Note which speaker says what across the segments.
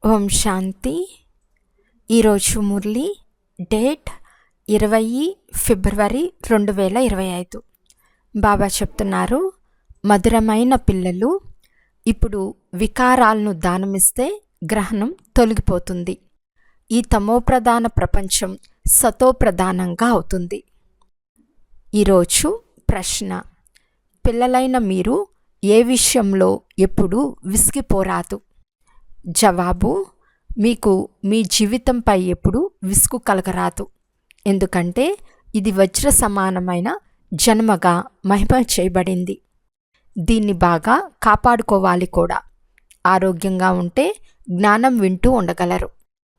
Speaker 1: ఓం శాంతి. ఈరోజు మురళి డేట్ 20 ఫిబ్రవరి 2025. బాబా చెప్తున్నారు, మధురమైన పిల్లలు, ఇప్పుడు వికారాలను దానమిస్తే గ్రహణం తొలగిపోతుంది. ఈ తమోప్రధాన ప్రపంచం సతోప్రధానంగా అవుతుంది. ఈరోజు ప్రశ్న: పిల్లలైన మీరు ఏ విషయంలో ఎప్పుడూ విసిగిపోరాదు? జవాబు: మీకు మీ జీవితంపై ఎప్పుడు విసుగు కలగరాదు. ఎందుకంటే ఇది వజ్ర సమానమైన జన్మగా మహిమ చేయబడింది. దీన్ని బాగా కాపాడుకోవాలి కూడా. ఆరోగ్యంగా ఉంటే జ్ఞానం వింటూ ఉండగలరు.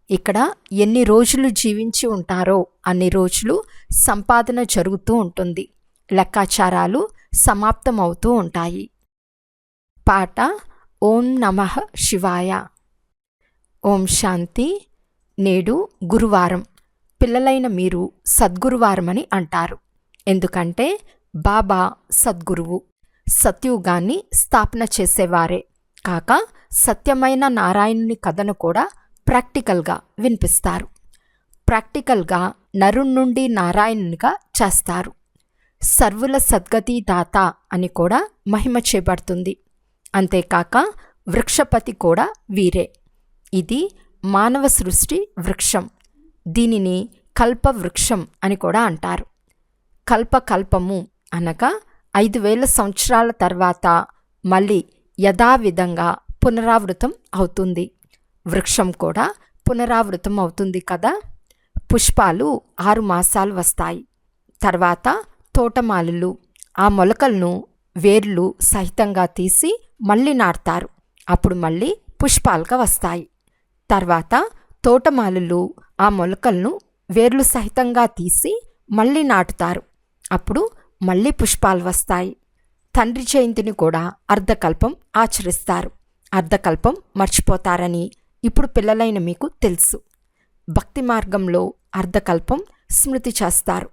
Speaker 1: ఇక్కడ ఎన్ని రోజులు జీవించి ఉంటారో అన్ని రోజులు సంపాదన జరుగుతూ ఉంటుంది. లెక్కాచారాలు సమాప్తమవుతూ ఉంటాయి. పాట: ఓం నమః శివాయ. ఓం శాంతి. నేడు గురువారం. పిల్లలైన మీరు సద్గురువారమని అంటారు. ఎందుకంటే బాబా సద్గురువు, సత్యుగాన్ని స్థాపన చేసేవారే కాక సత్యమైన నారాయణుని కథను కూడా ప్రాక్టికల్గా వినిపిస్తారు. ప్రాక్టికల్గా నరుణ్ నుండి నారాయణునిగా చేస్తారు. సర్వుల సద్గతి దాత అని కూడా మహిమ చేయబడుతుంది. అంతేకాక వృక్షపతి కూడా వీరే. ఇది మానవ సృష్టి వృక్షం. దీనిని కల్పవృక్షం అని కూడా అంటారు. కల్పకల్పము అనగా 5000 సంవత్సరాల తర్వాత మళ్ళీ యథావిధంగా పునరావృతం అవుతుంది. వృక్షం కూడా పునరావృతం అవుతుంది కదా. పుష్పాలు 6 మాసాలు వస్తాయి. తర్వాత తోటమాలులు ఆ మొలకలను వేర్లు సహితంగా తీసి మళ్ళీ నాటుతారు. అప్పుడు మళ్ళీ పుష్పాలుగా వస్తాయి. తర్వాత తోటమాలులు ఆ మొలకలను వేర్లు సహితంగా తీసి మళ్ళీ నాటుతారు. అప్పుడు మళ్ళీ పుష్పాలు వస్తాయి. తండ్రి జయంతిని కూడా అర్ధకల్పం ఆచరిస్తారు. అర్ధకల్పం మర్చిపోతారని ఇప్పుడు పిల్లలైన మీకు తెలుసు. భక్తి మార్గంలో అర్ధకల్పం స్మృతి చేస్తారు.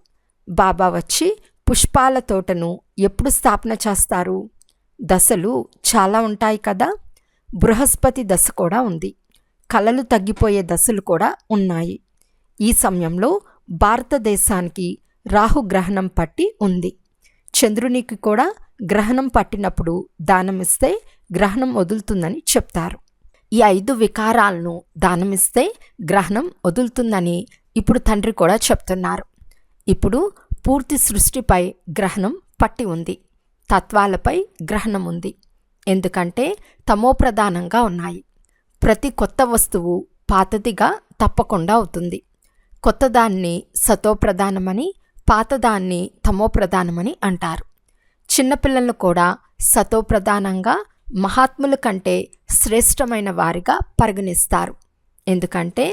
Speaker 1: బాబా వచ్చి పుష్పాల తోటను ఎప్పుడు స్థాపన చేస్తారు? దశలు చాలా ఉంటాయి కదా. బృహస్పతి దశ కూడా ఉంది. కళలు తగ్గిపోయే దశలు కూడా ఉన్నాయి. ఈ సమయంలో భారతదేశానికి రాహుగ్రహణం పట్టి ఉంది. చంద్రునికి కూడా గ్రహణం పట్టినప్పుడు దానమిస్తే గ్రహణం వదులుతుందని చెప్తారు. ఈ 5 వికారాలను దానమిస్తే గ్రహణం వదులుతుందని ఇప్పుడు తండ్రి కూడా చెప్తున్నారు. ఇప్పుడు పూర్తి సృష్టిపై గ్రహణం పట్టి ఉంది. తత్వాలపై గ్రహణం ఉంది. ఎందుకంటే తమోప్రధానంగా ఉన్నాయి. ప్రతి కొత్త వస్తువు పాతదిగా తప్పకుండా అవుతుంది. కొత్తదాన్ని సతోప్రధానమని, పాతదాన్ని తమోప్రధానమని అంటారు. చిన్నపిల్లలను కూడా సతోప్రధానంగా, మహాత్ముల కంటే శ్రేష్టమైన వారిగా పరిగణిస్తారు. ఎందుకంటే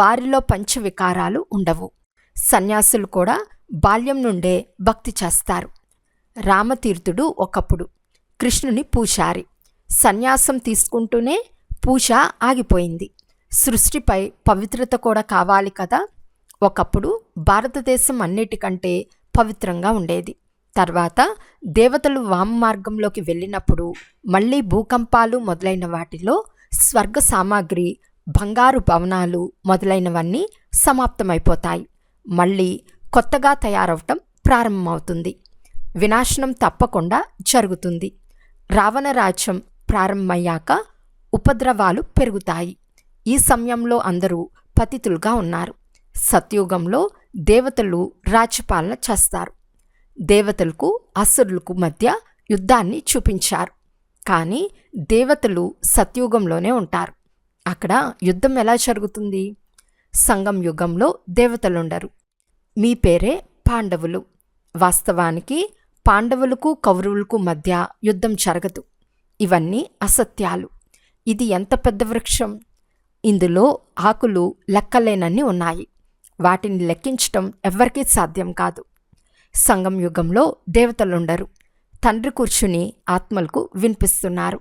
Speaker 1: వారిలో పంచవికారాలు ఉండవు. సన్యాసులు కూడా బాల్యం నుండే భక్తి చేస్తారు. రామతీర్థుడు ఒకప్పుడు కృష్ణుని పూజారి. సన్యాసం తీసుకుంటూనే పూజ ఆగిపోయింది. సృష్టిపై పవిత్రత కూడా కావాలి కదా. ఒకప్పుడు భారతదేశం అన్నిటికంటే పవిత్రంగా ఉండేది. తర్వాత దేవతలు వామ మార్గంలోకి వెళ్ళినప్పుడు మళ్ళీ భూకంపాలు మొదలైన వాటిలో స్వర్గ సామాగ్రి, బంగారు భవనాలు మొదలైనవన్నీ సమాప్తమైపోతాయి. మళ్ళీ కొత్తగా తయారవటం ప్రారంభమవుతుంది. వినాశనం తప్పకుండా జరుగుతుంది. రావణ రాజ్యం ప్రారంభమయ్యాక ఉపద్రవాలు పెరుగుతాయి. ఈ సమయంలో అందరూ పతితులుగా ఉన్నారు. సత్యుగంలో దేవతలు రాజ్యపాలన చేస్తారు. దేవతలకు అసురులకు మధ్య యుద్ధాన్ని చూపించారు. కానీ దేవతలు సత్యుగంలోనే ఉంటారు. అక్కడ యుద్ధం ఎలా జరుగుతుంది? సంగం యుగంలో దేవతలుండరు. మీ పేరే పాండవులు. వాస్తవానికి పాండవులకు కౌరవులకు మధ్య యుద్ధం జరగదు. ఇవన్నీ అసత్యాలు. ఇది ఎంత పెద్ద వృక్షం! ఇందులో ఆకులు లెక్కలేనన్ని ఉన్నాయి. వాటిని లెక్కించటం ఎవ్వరికీ సాధ్యం కాదు. సంగం యుగంలో దేవతలుండరు. తండ్రి కూర్చుని ఆత్మలకు వినిపిస్తున్నారు.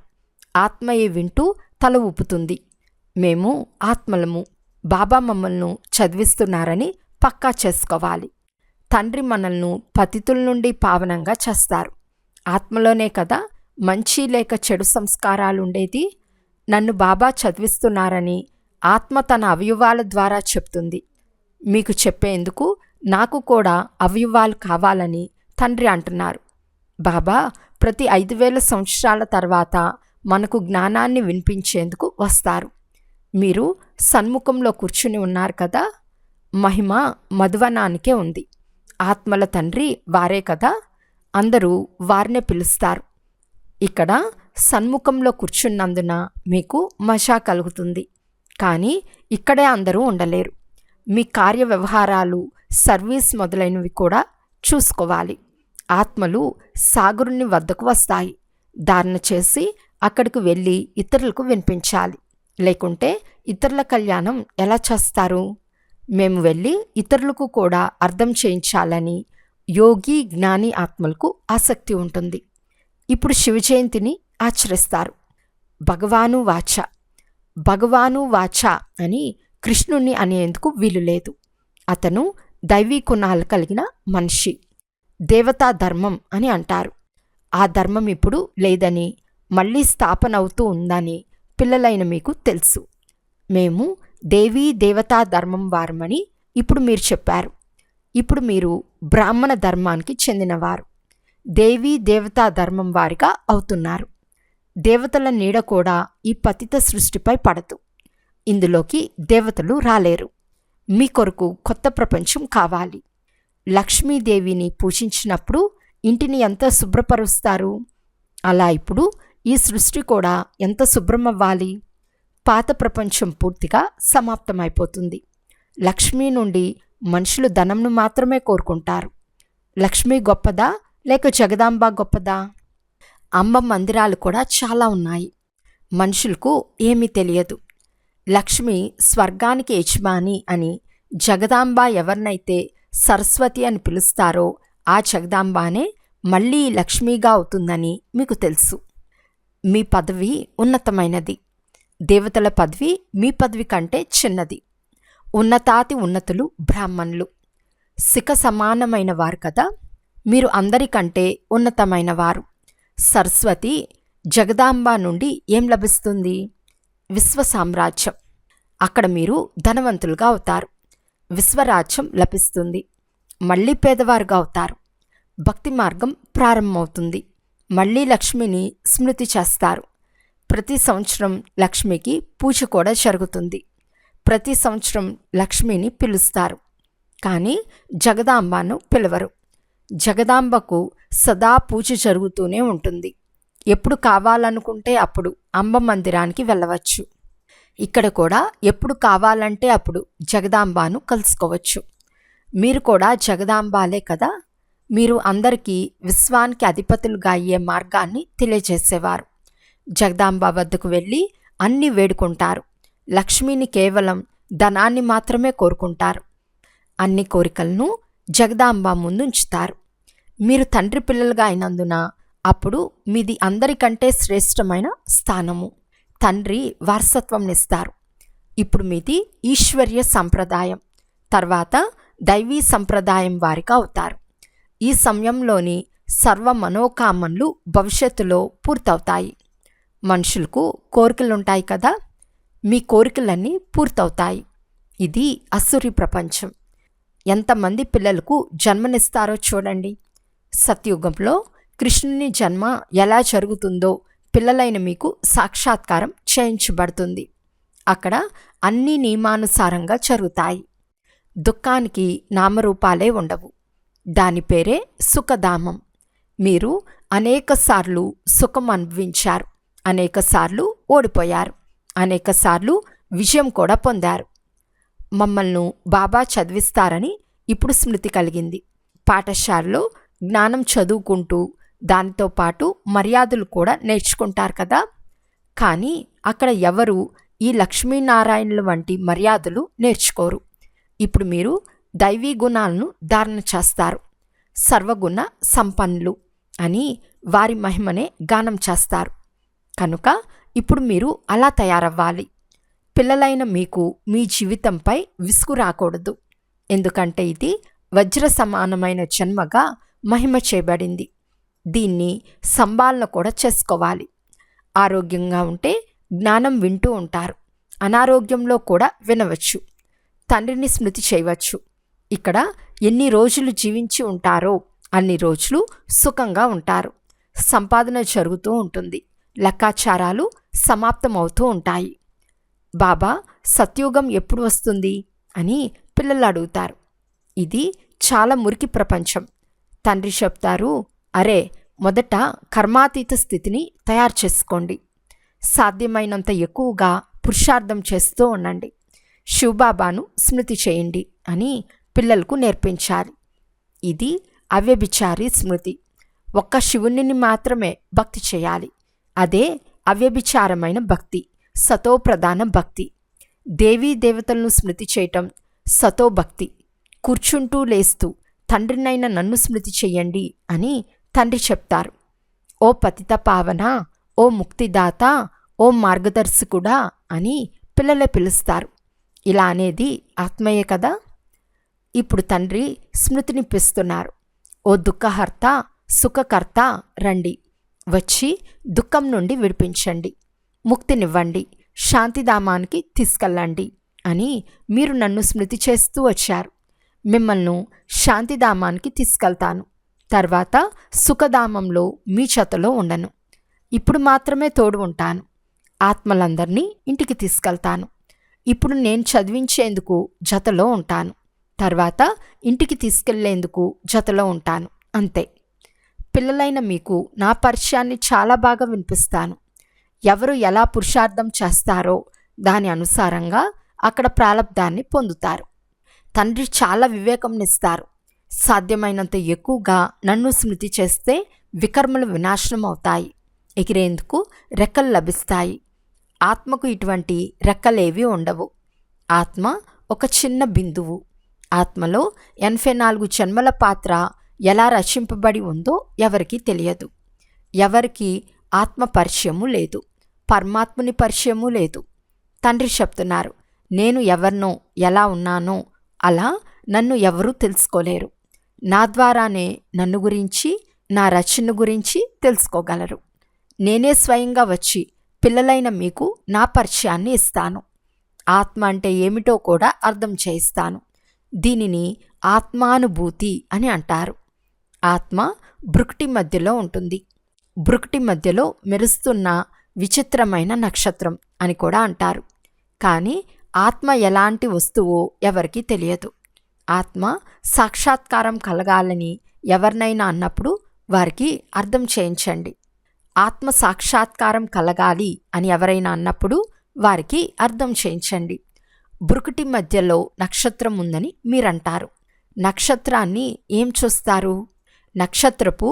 Speaker 1: ఆత్మయే వింటూ తల ఊపుతుంది. మేము ఆత్మలము, బాబా మమ్మల్ని చదివిస్తున్నారని పక్కా చేసుకోవాలి. తండ్రి మనల్ని పతితుల నుండి పావనంగా చేస్తారు. ఆత్మలోనే కదా మంచి లేక చెడు సంస్కారాలుండేది. నన్ను బాబా చదివిస్తున్నారని ఆత్మ తన అవయవాల ద్వారా చెప్తుంది. మీకు చెప్పేందుకు నాకు కూడా అవయవాలు కావాలని తండ్రి అంటున్నారు. బాబా ప్రతి 5000 సంవత్సరాల తర్వాత మనకు జ్ఞానాన్ని వినిపించేందుకు వస్తారు. మీరు సన్ముఖంలో కూర్చుని ఉన్నారు కదా. మహిమ మధువనానికే ఉంది. ఆత్మల తండ్రి వారే కదా. అందరూ వారినే పిలుస్తారు. ఇక్కడ సన్ముఖంలో కూర్చున్నందున మీకు మజా కలుగుతుంది. కానీ ఇక్కడే అందరూ ఉండలేరు. మీ కార్య వ్యవహారాలు, సర్వీస్ మొదలైనవి కూడా చూసుకోవాలి. ఆత్మలు సాగరుని వద్దకు వస్తాయి. ధారణ చేసి అక్కడికి వెళ్ళి ఇతరులకు వినిపించాలి. లేకుంటే ఇతరుల కళ్యాణం ఎలా చేస్తారు? మేము వెళ్ళి ఇతరులకు కూడా అర్థం చేయించాలని యోగి జ్ఞాని ఆత్మలకు ఆసక్తి ఉంటుంది. ఇప్పుడు శివ జయంతిని ఆచరిస్తారు. భగవాను వాచ, భగవాను వాచ అని కృష్ణుణ్ణి అనేందుకు వీలు లేదు. అతను దైవీ గుణాలు కలిగిన మనిషి. దేవతా ధర్మం అని అంటారు. ఆ ధర్మం ఇప్పుడు లేదని, మళ్ళీ స్థాపన అవుతూ ఉందని పిల్లలైన మీకు తెలుసు. మేము దేవీ దేవతా ధర్మం వారమని ఇప్పుడు మీరు చెప్పారు. ఇప్పుడు మీరు బ్రాహ్మణ ధర్మానికి చెందినవారు. దేవీ దేవతా ధర్మం వారిగా అవుతున్నారు. దేవతల నీడ కూడా ఈ పతిత సృష్టిపై పడదు. ఇందులోకి దేవతలు రాలేరు. మీ కొరకు కొత్త ప్రపంచం కావాలి. లక్ష్మీదేవిని పూజించినప్పుడు ఇంటిని ఎంత శుభ్రపరుస్తారు, అలా ఇప్పుడు ఈ సృష్టి కూడా ఎంత శుభ్రమవ్వాలి. పాత ప్రపంచం పూర్తిగా సమాప్తమైపోతుంది. లక్ష్మీ నుండి మనుషులు ధనంను మాత్రమే కోరుకుంటారు. లక్ష్మీ గొప్పదా లేక జగదాంబ గొప్పదా? అమ్మ మందిరాలు కూడా చాలా ఉన్నాయి. మనుషులకు ఏమీ తెలియదు. లక్ష్మి స్వర్గానికి యజమాని అని, జగదాంబ ఎవరినైతే సరస్వతి అని పిలుస్తారో ఆ జగదాంబానే మళ్ళీ లక్ష్మీగా అవుతుందని మీకు తెలుసు. మీ పదవి ఉన్నతమైనది. దేవతల పదవి మీ పదవి కంటే చిన్నది. ఉన్నతాతి ఉన్నతులు బ్రాహ్మణులు. శిఖ సమానమైన వారు కదా. మీరు అందరికంటే ఉన్నతమైన వారు. సరస్వతి జగదాంబ నుండి ఏం లభిస్తుంది? విశ్వ సామ్రాజ్యం. అక్కడ మీరు ధనవంతులుగా అవుతారు. విశ్వరాజ్యం లభిస్తుంది. మళ్ళీ పేదవారుగా అవుతారు. భక్తి మార్గం ప్రారంభమవుతుంది. మళ్ళీ లక్ష్మిని స్మృతి చేస్తారు. ప్రతి సంవత్సరం లక్ష్మికి పూజ కూడా జరుగుతుంది. ప్రతి సంవత్సరం లక్ష్మిని పిలుస్తారు. కానీ జగదాంబను పిలవరు. జగదాంబకు సదా పూజ జరుగుతూనే ఉంటుంది. ఎప్పుడు కావాలనుకుంటే అప్పుడు అంబ మందిరానికి వెళ్ళవచ్చు. ఇక్కడ కూడా ఎప్పుడు కావాలంటే అప్పుడు జగదాంబను కలుసుకోవచ్చు. మీరు కూడా జగదాంబాలే కదా. మీరు అందరికీ విశ్వానికి అధిపతులుగా అయ్యే మార్గాన్ని తెలియజేసేవారు. జగదాంబ వద్దకు వెళ్ళి అన్నీ వేడుకుంటారు. లక్ష్మిని కేవలం ధనాన్ని మాత్రమే కోరుకుంటారు. అన్ని కోరికలను జగదాంబ ముందు ఉంచుతారు. మీరు తండ్రి పిల్లలుగా అయినందున అప్పుడు మీది అందరికంటే శ్రేష్టమైన స్థానము. తండ్రి వారసత్వంనిస్తారు. ఇప్పుడు మీది ఈశ్వర్య సంప్రదాయం. తర్వాత దైవీ సంప్రదాయం వారిగా అవుతారు. ఈ సమయంలోని సర్వ మనోకామనలు భవిష్యత్తులో పూర్తవుతాయి. మనుషులకు కోరికలుంటాయి కదా. మీ కోరికలన్నీ పూర్తవుతాయి. ఇది అసురి ప్రపంచం. ఎంతమంది పిల్లలకు జన్మనిస్తారో చూడండి. సత్యుగంలో కృష్ణుని జన్మ ఎలా జరుగుతుందో పిల్లలైన మీకు సాక్షాత్కారం చేయించబడుతుంది. అక్కడ అన్ని నియమానుసారంగా జరుగుతాయి. దుఃఖానికి నామరూపాలే ఉండవు. దాని పేరే సుఖధామం. మీరు అనేకసార్లు సుఖం అనుభవించారు. అనేకసార్లు ఓడిపోయారు. అనేకసార్లు విజయం కూడా పొందారు. మమ్మల్ని బాబా చదివిస్తారని ఇప్పుడు స్మృతి కలిగింది. పాఠశాలలో జ్ఞానం చదువుకుంటూ దానితో పాటు మర్యాదలు కూడా నేర్చుకుంటారు కదా. కానీ అక్కడ ఎవరు ఈ లక్ష్మీనారాయణుల వంటి మర్యాదలు నేర్చుకోరు. ఇప్పుడు మీరు దైవీ గుణాలను ధారణ చేస్తారు. సర్వగుణ సంపన్నులు అని వారి మహిమనే గానం చేస్తారు. కనుక ఇప్పుడు మీరు అలా తయారవ్వాలి. పిల్లలైన మీకు మీ జీవితంపై విసుగు రాకూడదు. ఎందుకంటే ఇది వజ్ర సమానమైన జన్మగా మహిమ చేయబడింది. దీన్ని సంభాలన కూడా చేసుకోవాలి. ఆరోగ్యంగా ఉంటే జ్ఞానం వింటూ ఉంటారు. అనారోగ్యంలో కూడా వినవచ్చు. తండ్రిని స్మృతి చేయవచ్చు. ఇక్కడ ఎన్ని రోజులు జీవించి ఉంటారో అన్ని రోజులు సుఖంగా ఉంటారు. సంపాదన జరుగుతూ ఉంటుంది. లెక్కాచారాలు సమాప్తమవుతూ ఉంటాయి. బాబా, సత్యుగం ఎప్పుడు వస్తుంది అని పిల్లలు అడుగుతారు. ఇది చాలా మురికి ప్రపంచం. తండ్రి చెప్తారు, అరే, మొదట కర్మాతీత స్థితిని తయారు చేసుకోండి. సాధ్యమైనంత ఎక్కువగా పురుషార్థం చేస్తూ ఉండండి. శివబాబాను స్మృతి చేయండి అని పిల్లలకు నేర్పించాలి. ఇది అవ్యభిచారి స్మృతి. ఒక్క శివుని మాత్రమే భక్తి చేయాలి. అదే అవ్యభిచారమైన భక్తి, సతోప్రధాన భక్తి. దేవీ దేవతలను స్మృతి చేయటం సతోభక్తి. కూర్చుంటూ లేస్తూ తండ్రినైన నన్ను స్మృతి చెయ్యండి అని తండ్రి చెప్తారు. ఓ పతిత పావన, ఓ ముక్తిదాత, ఓ మార్గదర్శకుడా అని పిల్లలే పిలుస్తారు. ఇలా అనేది ఆత్మయే కదా. ఇప్పుడు తండ్రి స్మృతినిపిస్తున్నారు. ఓ దుఃఖహర్త, సుఖకర్త, రండి, వచ్చి దుఃఖం నుండి విడిపించండి, ముక్తినివ్వండి, శాంతిధామానికి తీసుకెళ్ళండి అని మీరు నన్ను స్మృతి చేస్తూ వచ్చారు. మిమ్మల్ని శాంతిధామానికి తీసుకెళ్తాను. తర్వాత సుఖధామంలో మీ చెతలో ఉండను. ఇప్పుడు మాత్రమే తోడు ఉంటాను. ఆత్మలందరినీ ఇంటికి తీసుకెళ్తాను. ఇప్పుడు నేను చదివించేందుకు జతలో ఉంటాను. తర్వాత ఇంటికి తీసుకెళ్లేందుకు జతలో ఉంటాను. అంతే. పిల్లలైన మీకు నా పరిచయాన్ని చాలా బాగా వినిపిస్తాను. ఎవరు ఎలా పురుషార్థం చేస్తారో దాని అనుసారంగా అక్కడ ప్రాలబ్ధాన్ని పొందుతారు. తండ్రి చాలా వివేకంనిస్తారు. సాధ్యమైనంత ఎక్కువగా నన్ను స్మృతి చేస్తే వికర్మలు వినాశనం అవుతాయి. ఎగిరేందుకు రెక్కలు లభిస్తాయి. ఆత్మకు ఇటువంటి రెక్కలేవీ ఉండవు. ఆత్మ ఒక చిన్న బిందువు. ఆత్మలో 84 జన్మల పాత్ర ఎలా రచింపబడి ఉందో ఎవరికీ తెలియదు. ఎవరికి ఆత్మ పరిచయము లేదు, పరమాత్ముని పరిచయము లేదు. తండ్రి చెప్తున్నారు, నేను ఎవరినో ఎలా ఉన్నానో అలా నన్ను ఎవరూ తెలుసుకోలేరు. నా ద్వారానే నన్ను గురించి, నా రచన గురించి తెలుసుకోగలరు. నేనే స్వయంగా వచ్చి పిల్లలైన మీకు నా పరిచయాన్ని ఇస్తాను. ఆత్మ అంటే ఏమిటో కూడా అర్థం చేయిస్తాను. దీనిని ఆత్మానుభూతి అని అంటారు. ఆత్మ భృకుటి మధ్యలో ఉంటుంది. భృకుటి మధ్యలో మెరుస్తున్న విచిత్రమైన నక్షత్రం అని కూడా అంటారు. కానీ ఆత్మ ఎలాంటి వస్తువో ఎవరికీ తెలియదు. ఆత్మ సాక్షాత్కారం కలగాలని ఎవరినైనా అన్నప్పుడు వారికి అర్థం చేయించండి. ఆత్మ సాక్షాత్కారం కలగాలి అని ఎవరైనా అన్నప్పుడు వారికి అర్థం చేయించండి. భృకుటి మధ్యలో నక్షత్రం ఉందని మీరంటారు. నక్షత్రాన్ని ఏం చూస్తారు? నక్షత్రపు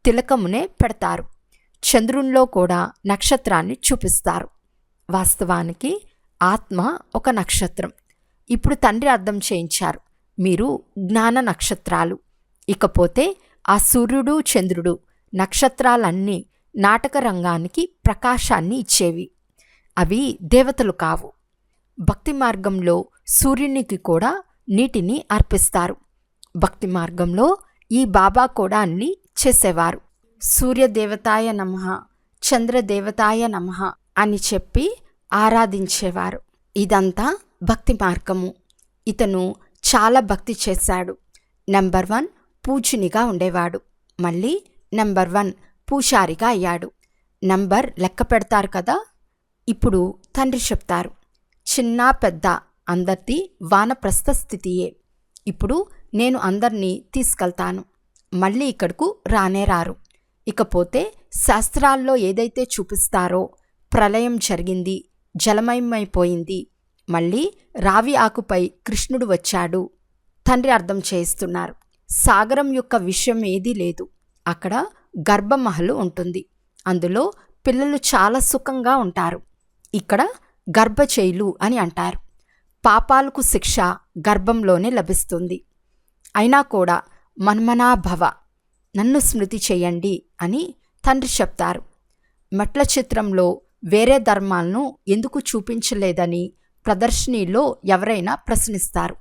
Speaker 1: తిలకమునే పెడతారు. చంద్రునిలో కూడా నక్షత్రాన్ని చూపిస్తారు. వాస్తవానికి ఆత్మ ఒక నక్షత్రం. ఇప్పుడు తండ్రి అర్థం చేయించారు, మీరు జ్ఞాన నక్షత్రాలు. ఇకపోతే ఆ సూర్యుడు, చంద్రుడు, నక్షత్రాలన్నీ నాటక రంగానికి ప్రకాశాన్ని ఇచ్చేవి. అవి దేవతలు కావు. భక్తి మార్గంలో సూర్యునికి కూడా నీటిని అర్పిస్తారు. భక్తి మార్గంలో ఈ బాబా కూడా అన్ని చేసేవారు. సూర్యదేవతాయ నమః, చంద్రదేవతాయ నమః అని చెప్పి ఆరాధించేవారు. ఇదంతా భక్తి మార్గము. ఇతను చాలా భక్తి చేశాడు. నెంబర్ 1 పూజనిగా ఉండేవాడు. మళ్ళీ నెంబర్ 1 పూజారిగా అయ్యాడు. నంబర్ లెక్క పెడతారు కదా. ఇప్పుడు తండ్రి చెప్తారు, చిన్న పెద్ద అందరిది వానప్రస్థ స్థితియే. ఇప్పుడు నేను అందరినీ తీసుకెళ్తాను. మళ్ళీ ఇక్కడకు రానే రారు. ఇకపోతే శాస్త్రాల్లో ఏదైతే చూపిస్తారో ప్రళయం జరిగింది, జలమయమైపోయింది, మళ్ళీ రావి ఆకుపై కృష్ణుడు వచ్చాడు. తండ్రి అర్థం చేయిస్తున్నారు, సాగరం యొక్క విషయం ఏదీ లేదు. అక్కడ గర్భమహలు ఉంటుంది. అందులో పిల్లలు చాలా సుఖంగా ఉంటారు. ఇక్కడ గర్భచైలు అని అంటారు. పాపాలకు శిక్ష గర్భంలోనే లభిస్తుంది. అయినా కూడా మన్మనాభవ, నన్ను స్మృతి చేయండి అని తండ్రి చెప్తారు. మెట్ల చిత్రంలో వేరే ధర్మాలను ఎందుకు చూపించలేదని ప్రదర్శనీలో ఎవరైనా ప్రశ్నిస్తారు.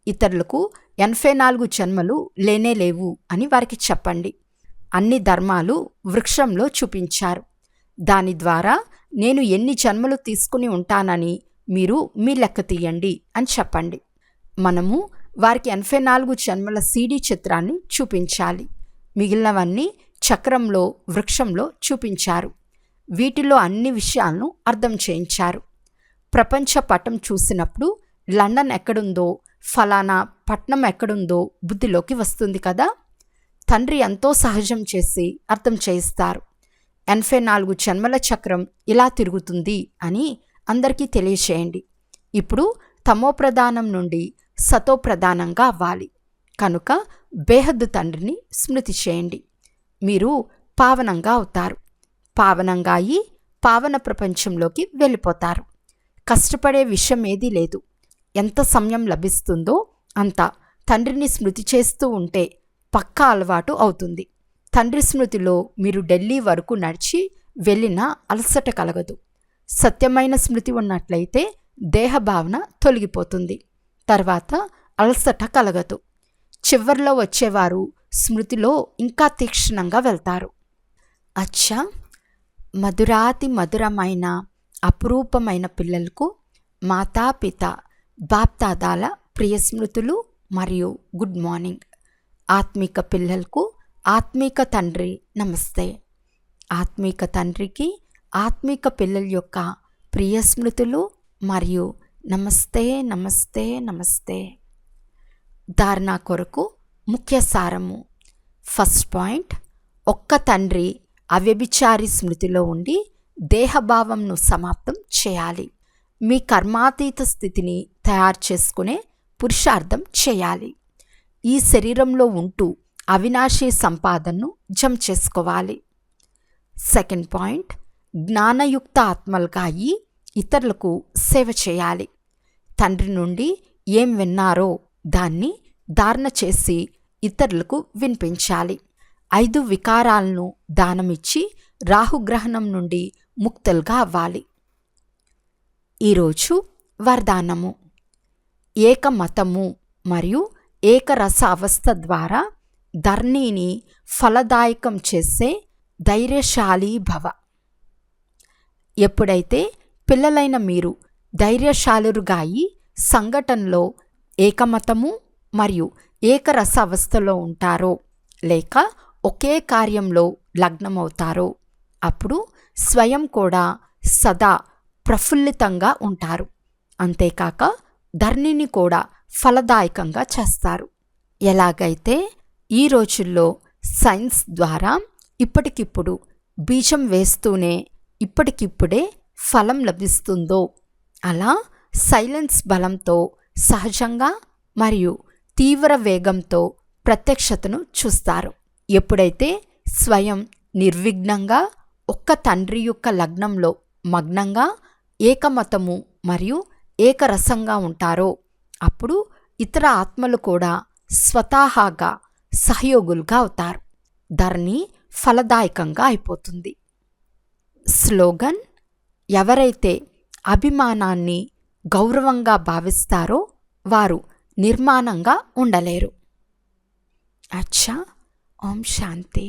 Speaker 1: ఇతరులకు 84 జన్మలు లేనేలేవు అని వారికి చెప్పండి. అన్ని ధర్మాలు వృక్షంలో చూపించారు. దాని ద్వారా నేను ఎన్ని జన్మలు తీసుకుని ఉంటానని మీరు మీ లెక్క తీయండి అని చెప్పండి. మనము వారికి 84 జన్మల సీడీ చిత్రాన్ని చూపించాలి. మిగిలినవన్నీ చక్రంలో, వృక్షంలో చూపించారు. వీటిలో అన్ని విషయాలను అర్థం చేయించారు. ప్రపంచ పటం చూసినప్పుడు లండన్ ఎక్కడుందో, ఫలానా పట్నం ఎక్కడుందో బుద్ధిలోకి వస్తుంది కదా. తండ్రి ఎంతో సహజం చేసి అర్థం చేయిస్తారు. 84 జన్మల చక్రం ఇలా తిరుగుతుంది అని అందరికీ తెలియచేయండి. ఇప్పుడు తమో ప్రధానం నుండి సతో ప్రధానంగా అవ్వాలి కనుక బేహద్దు తండ్రిని స్మృతి చేయండి. మీరు పావనంగా అవుతారు. పావనంగా అయి పావన ప్రపంచంలోకి వెళ్ళిపోతారు. కష్టపడే విషయం ఏదీ లేదు. ఎంత సమయం లభిస్తుందో అంత తండ్రిని స్మృతి చేస్తూ ఉంటే పక్కా అలవాటు అవుతుంది. తండ్రి స్మృతిలో మీరు ఢిల్లీ వరకు నడిచి వెళ్ళినా అలసట కలగదు. సత్యమైన స్మృతి ఉన్నట్లయితే దేహభావన తొలగిపోతుంది. తర్వాత అలసట కలగదు. చివర్లో వచ్చేవారు స్మృతిలో ఇంకా తీక్షణంగా వెళ్తారు. అచ్చా, మధురాతి మధురమైన అపురూపమైన పిల్లలకు మాతాపిత బాప్దాదాల ప్రియ స్మృతులు మరియు గుడ్ మార్నింగ్. ఆత్మిక పిల్లలకు ఆత్మిక తండ్రి నమస్తే. ఆత్మిక తండ్రికి ఆత్మిక పిల్లల యొక్క ప్రియ స్మృతులు మరియు నమస్తే నమస్తే నమస్తే. ధారణ కొరకు ముఖ్య సారము. ఫస్ట్ పాయింట్, ఒక్క తండ్రి అవ్యభిచారి స్మృతిలో ఉండి దేహభావంను సమాప్తం చేయాలి. మీ కర్మాతీత స్థితిని తయారు చేసుకునే పురుషార్థం చేయాలి. ఈ శరీరంలో ఉంటూ అవినాశీ సంపాదనను జమ చేసుకోవాలి. సెకండ్ పాయింట్, జ్ఞానయుక్త ఆత్మలుగా అయ్యి ఇతరులకు సేవ చేయాలి. తండ్రి నుండి ఏం విన్నారో దాన్ని ధారణ చేసి ఇతరులకు వినిపించాలి. 5 వికారాలను దానమిచ్చి రాహుగ్రహణం నుండి ముక్తులుగా అవ్వాలి. ఈరోజు వరదానము. ఏకమతము మరియు ఏకరస అవస్థ ద్వారా ధర్నీని ఫలదాయకం చేసే ధైర్యశాలి భవ. ఎప్పుడైతే పిల్లలైన మీరు ధైర్యశాలురుగా అయి సంఘటనలో ఏకమతము మరియు ఏకరస అవస్థలో ఉంటారో లేక ఒకే కార్యంలో లగ్నమవుతారో అప్పుడు స్వయం కూడా సదా ప్రఫుల్లితంగా ఉంటారు. అంతేకాక ధర్నిని కూడా ఫలదాయకంగా చేస్తారు. ఎలాగైతే ఈ రోజుల్లో సైన్స్ ద్వారా ఇప్పటికిప్పుడు బీజం వేస్తూనే ఇప్పటికిప్పుడే ఫలం లభిస్తుందో అలా సైలెన్స్ బలంతో సహజంగా మరియు తీవ్ర వేగంతో ప్రత్యక్షతను చూస్తారు. ఎప్పుడైతే స్వయం నిర్విఘ్నంగా ఒక్క తండ్రి యొక్క లగ్నంలో మగ్నంగా ఏకమతము మరియు ఏకరసంగా ఉంటారో అప్పుడు ఇతర ఆత్మలు కూడా స్వతహాగా సహయోగులుగా అవుతారు. ధర్ని ఫలదాయకంగా అయిపోతుంది. స్లోగన్: ఎవరైతే అభిమానాన్ని గౌరవంగా భావిస్తారో వారు నిర్మాణంగా ఉండలేరు. అచ్చా, ఓం శాంతి.